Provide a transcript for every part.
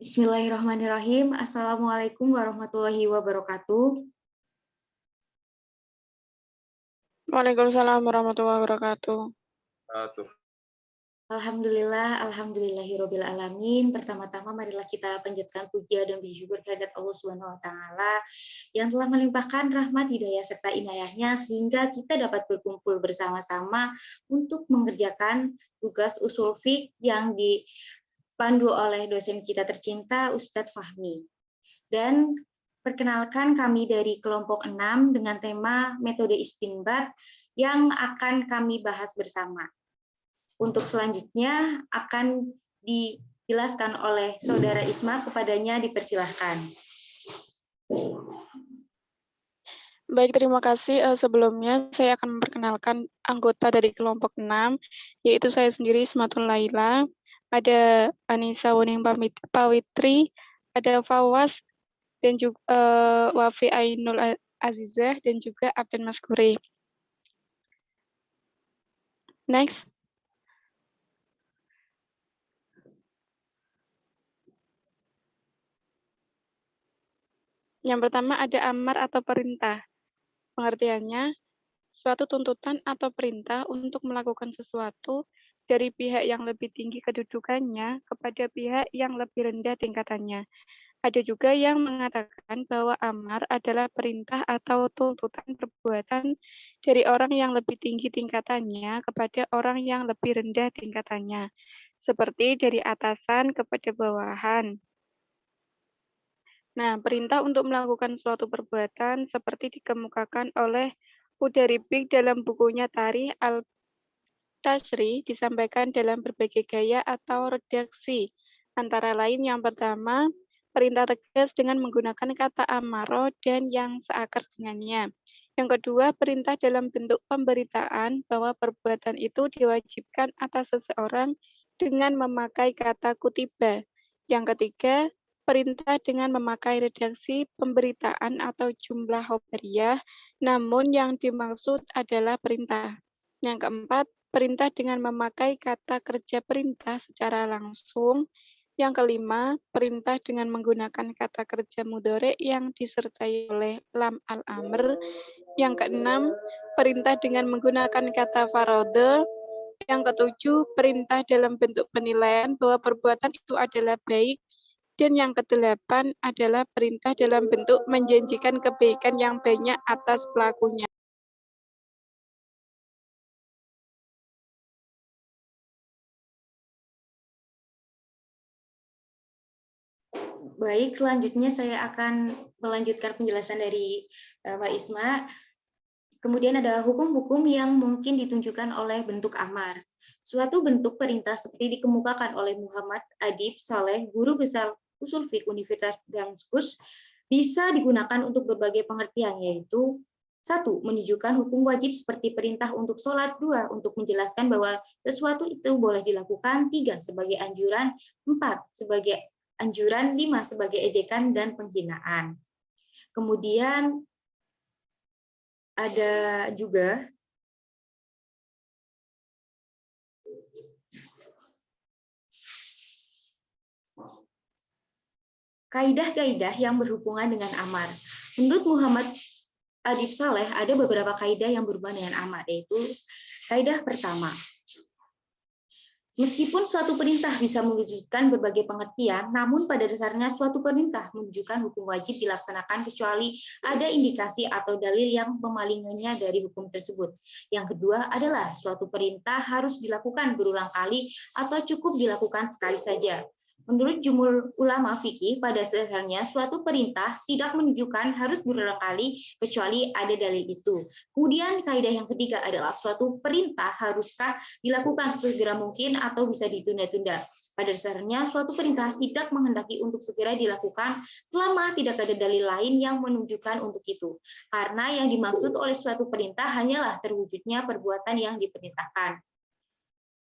Bismillahirrahmanirrahim. Assalamualaikum warahmatullahi wabarakatuh. Waalaikumsalam warahmatullahi wabarakatuh. Atuh. Alhamdulillahirabbil alamin. Pertama-tama marilah kita panjatkan puja dan puji syukur kehadirat Allah Subhanahu wa taala yang telah melimpahkan rahmat, hidayah serta inayahnya sehingga kita dapat berkumpul bersama-sama untuk mengerjakan tugas usul fiqh yang dipandu oleh dosen kita tercinta Ustadz Fahmi. Dan perkenalkan kami dari kelompok 6 dengan tema metode istinbat yang akan kami bahas bersama. Untuk selanjutnya akan dijelaskan oleh Saudara Isma, kepadanya dipersilahkan. Baik, terima kasih. Sebelumnya saya akan memperkenalkan anggota dari kelompok 6, yaitu saya sendiri Ismatul Laila, ada Anissa Wuning Pawitri, ada Fawas, dan juga Wafi Ainul Azizah, dan juga Abdan Maskuri. Next. Yang pertama ada amar atau perintah. Pengertiannya, suatu tuntutan atau perintah untuk melakukan sesuatu dari pihak yang lebih tinggi kedudukannya kepada pihak yang lebih rendah tingkatannya. Ada juga yang mengatakan bahwa amar adalah perintah atau tuntutan perbuatan dari orang yang lebih tinggi tingkatannya kepada orang yang lebih rendah tingkatannya, seperti dari atasan kepada bawahan. Nah, perintah untuk melakukan suatu perbuatan seperti dikemukakan oleh Udaribik dalam bukunya Tarikh al-Tashri disampaikan dalam berbagai gaya atau redaksi. Antara lain yang pertama, perintah tegas dengan menggunakan kata amaro dan yang seakar dengannya. Yang kedua, perintah dalam bentuk pemberitaan bahwa perbuatan itu diwajibkan atas seseorang dengan memakai kata kutiba. Yang ketiga, perintah dengan memakai redaksi pemberitaan atau jumlah khobariyah, namun yang dimaksud adalah perintah. Yang keempat, perintah dengan memakai kata kerja perintah secara langsung. Yang kelima, perintah dengan menggunakan kata kerja mudhari yang disertai oleh lam al-amr. Yang keenam, perintah dengan menggunakan kata farada. Yang ketujuh, perintah dalam bentuk penilaian bahwa perbuatan itu adalah baik. Dan yang kedelapan adalah perintah dalam bentuk menjanjikan kebaikan yang banyak atas pelakunya. Baik, selanjutnya saya akan melanjutkan penjelasan dari Pak Isma. Kemudian ada hukum-hukum yang mungkin ditunjukkan oleh bentuk amar. Suatu bentuk perintah seperti dikemukakan oleh Muhammad Adib Saleh, guru besar usul fiqh Universitas Damaskus, bisa digunakan untuk berbagai pengertian, yaitu 1. Menunjukkan hukum wajib seperti perintah untuk sholat, 2. Untuk menjelaskan bahwa sesuatu itu boleh dilakukan, 3. Sebagai anjuran, 4. Sebagai anjuran, 5. Sebagai ejekan dan penghinaan. Kemudian ada juga kaidah-kaidah yang berhubungan dengan amar. Menurut Muhammad Adib Saleh, ada beberapa kaidah yang berhubungan dengan amar, yaitu kaidah pertama. Meskipun suatu perintah bisa mewujudkan berbagai pengertian, namun pada dasarnya suatu perintah menunjukkan hukum wajib dilaksanakan kecuali ada indikasi atau dalil yang memalinginya dari hukum tersebut. Yang kedua adalah suatu perintah harus dilakukan berulang kali atau cukup dilakukan sekali saja. Menurut jumhur ulama fikih, pada dasarnya suatu perintah tidak menunjukkan harus berulang kali kecuali ada dalil itu. Kemudian kaidah yang ketiga adalah suatu perintah haruskah dilakukan sesegera mungkin atau bisa ditunda-tunda. Pada dasarnya suatu perintah tidak menghendaki untuk segera dilakukan selama tidak ada dalil lain yang menunjukkan untuk itu. Karena yang dimaksud oleh suatu perintah hanyalah terwujudnya perbuatan yang diperintahkan.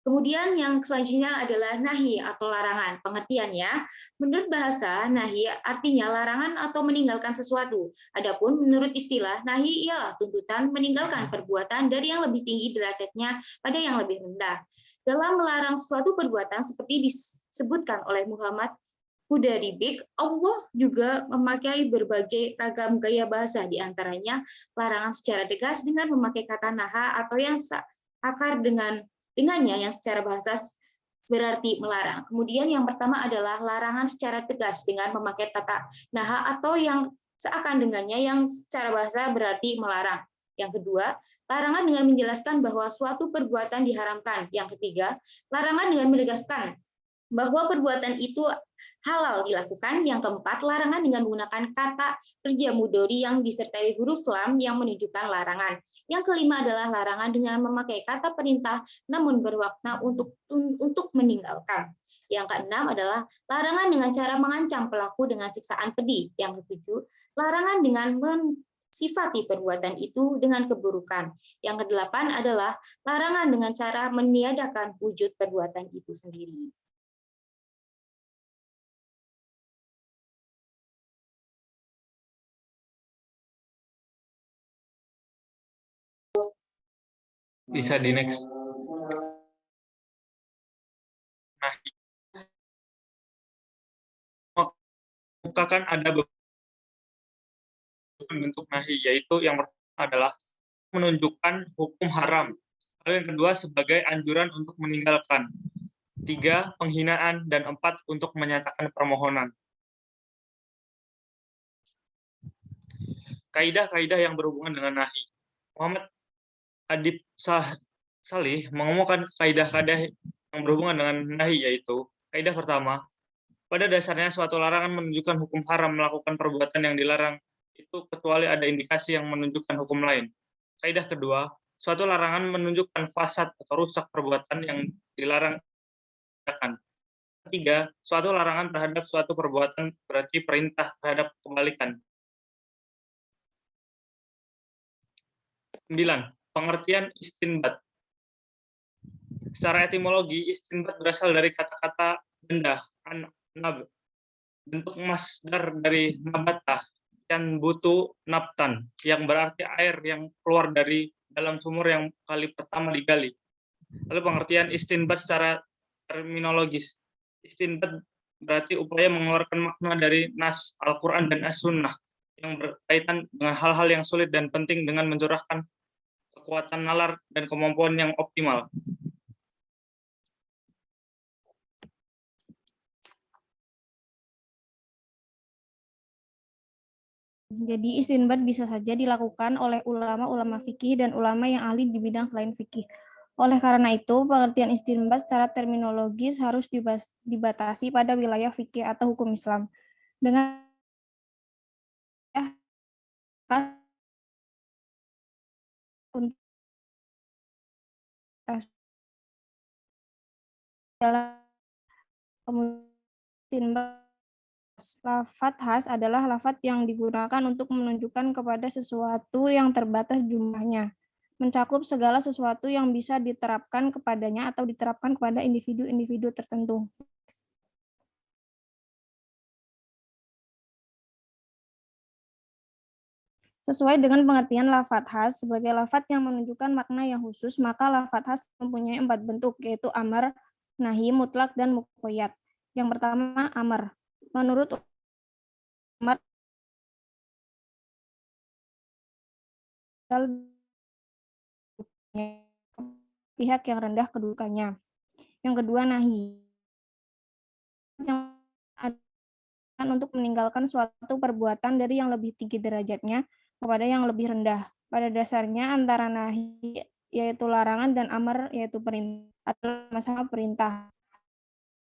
Kemudian yang selanjutnya adalah nahi atau larangan. Pengertiannya, menurut bahasa, nahi artinya larangan atau meninggalkan sesuatu. Adapun menurut istilah, nahi ialah tuntutan meninggalkan perbuatan dari yang lebih tinggi derajatnya pada yang lebih rendah. Dalam melarang suatu perbuatan seperti disebutkan oleh Muhammad Hudaribik, Allah juga memakai berbagai ragam gaya bahasa, di antaranya larangan secara tegas dengan memakai kata naha atau yang akar dengannya yang secara bahasa berarti melarang. Kemudian yang pertama adalah larangan secara tegas dengan memakai kata naha atau yang seakan dengannya yang secara bahasa berarti melarang. Yang kedua, larangan dengan menjelaskan bahwa suatu perbuatan diharamkan. Yang ketiga, larangan dengan menegaskan bahwa perbuatan itu halal dilakukan. Yang keempat, larangan dengan menggunakan kata kerja mudhari yang disertai huruf lam yang menunjukkan larangan. Yang kelima adalah larangan dengan memakai kata perintah namun bermakna untuk meninggalkan. Yang keenam adalah larangan dengan cara mengancam pelaku dengan siksaan pedih. Yang ketujuh, larangan dengan sifati perbuatan itu dengan keburukan. Yang kedelapan adalah larangan dengan cara meniadakan wujud perbuatan itu sendiri. Bisa di next. Nah, kan ada beberapa bentuk nahi, yaitu yang pertama adalah menunjukkan hukum haram. Lalu yang kedua sebagai anjuran untuk meninggalkan. 3, penghinaan, dan 4, untuk menyatakan permohonan. Kaidah-kaidah yang berhubungan dengan nahi. Muhammad Adib Salih mengumumkan kaidah-kaidah yang berhubungan dengan nahi, yaitu kaidah pertama, pada dasarnya suatu larangan menunjukkan hukum haram melakukan perbuatan yang dilarang itu kecuali ada indikasi yang menunjukkan hukum lain. Kaidah kedua, suatu larangan menunjukkan fasad atau rusak perbuatan yang dilarang. Ketiga, suatu larangan terhadap suatu perbuatan berarti perintah terhadap kebalikan. 9. Pengertian istinbat. Secara etimologi, istinbat berasal dari kata-kata benda, bentuk masdar dari nabatah, yang butuh naptan, yang berarti air yang keluar dari dalam sumur yang kali pertama digali. Lalu pengertian istinbat secara terminologis. Istinbat berarti upaya mengeluarkan makna dari nas Al-Quran dan As-Sunnah yang berkaitan dengan hal-hal yang sulit dan penting dengan mencurahkan kekuatan nalar dan kemampuan yang optimal. Jadi istinbat bisa saja dilakukan oleh ulama-ulama fikih dan ulama yang ahli di bidang selain fikih. Oleh karena itu, pengertian istinbat secara terminologis harus dibatasi pada wilayah fikih atau hukum Islam. Dengan lafadz khas adalah lafadz yang digunakan untuk menunjukkan kepada sesuatu yang terbatas jumlahnya, mencakup segala sesuatu yang bisa diterapkan kepadanya atau diterapkan kepada individu-individu tertentu. Sesuai dengan pengertian lafadz khas sebagai lafadz yang menunjukkan makna yang khusus, maka lafadz khas mempunyai 4 bentuk, yaitu amar, nahi, mutlak, dan muqayyad. Yang pertama, amar. Menurut amar, pihak yang rendah kedudukannya. Yang kedua, nahi. Yang untuk meninggalkan suatu perbuatan dari yang lebih tinggi derajatnya kepada yang lebih rendah. Pada dasarnya antara nahi yaitu larangan dan amar yaitu perintah adalah sama perintah.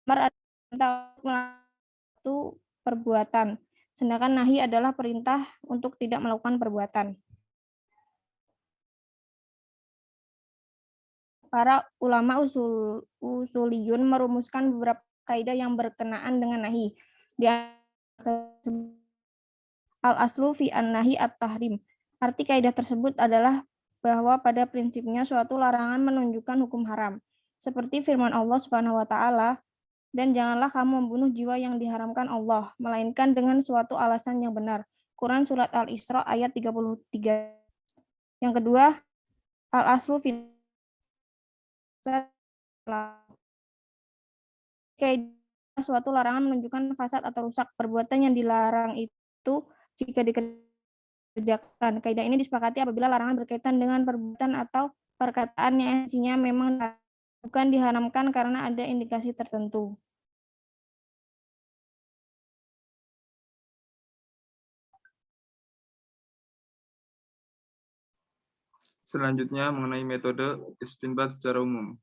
Amar adalah perintah untuk perbuatan, sedangkan nahi adalah perintah untuk tidak melakukan perbuatan. Para ulama usuliyun merumuskan beberapa kaidah yang berkenaan dengan nahi. Al-aslu fi an-nahi at-tahrim. Arti kaidah tersebut adalah bahwa pada prinsipnya suatu larangan menunjukkan hukum haram. Seperti firman Allah Subhanahu wa taala, dan janganlah kamu membunuh jiwa yang diharamkan Allah, melainkan dengan suatu alasan yang benar. Quran surat Al-Isra ayat 33. Yang kedua, al-aslu fi suatu larangan menunjukkan fasad atau rusak. Perbuatan yang dilarang itu jika dikerjakan. Kaidah ini disepakati apabila larangan berkaitan dengan perbuatan atau perkataan yang isinya memang bukan diharamkan karena ada indikasi tertentu. Selanjutnya mengenai metode istinbat secara umum.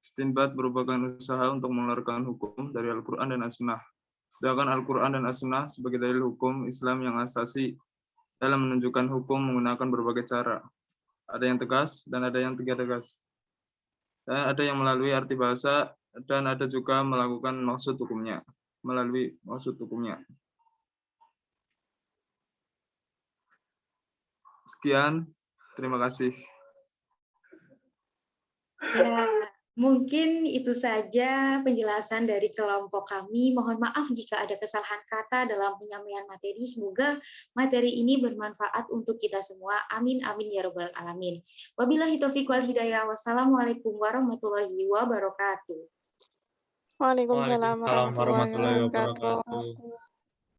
Istinbat merupakan usaha untuk mengeluarkan hukum dari Al-Quran dan As-Sunnah. Sedangkan Al-Quran dan As-Sunnah sebagai dalil hukum Islam yang asasi dalam menunjukkan hukum menggunakan berbagai cara. Ada yang tegas dan ada yang tidak tegas. Dan ada yang melalui arti bahasa dan ada juga melakukan maksud hukumnya, melalui maksud hukumnya. Sekian, terima kasih. Ya, mungkin itu saja penjelasan dari kelompok kami. Mohon maaf jika ada kesalahan kata dalam penyampaian materi. Semoga materi ini bermanfaat untuk kita semua. Amin, amin, ya rabbal alamin. Wabillahi taufiq wal hidayah. Wassalamualaikum warahmatullahi wabarakatuh. Waalaikumsalam Waalaikumsalam warahmatullahi warahmatullahi wabarakatuh. wabarakatuh.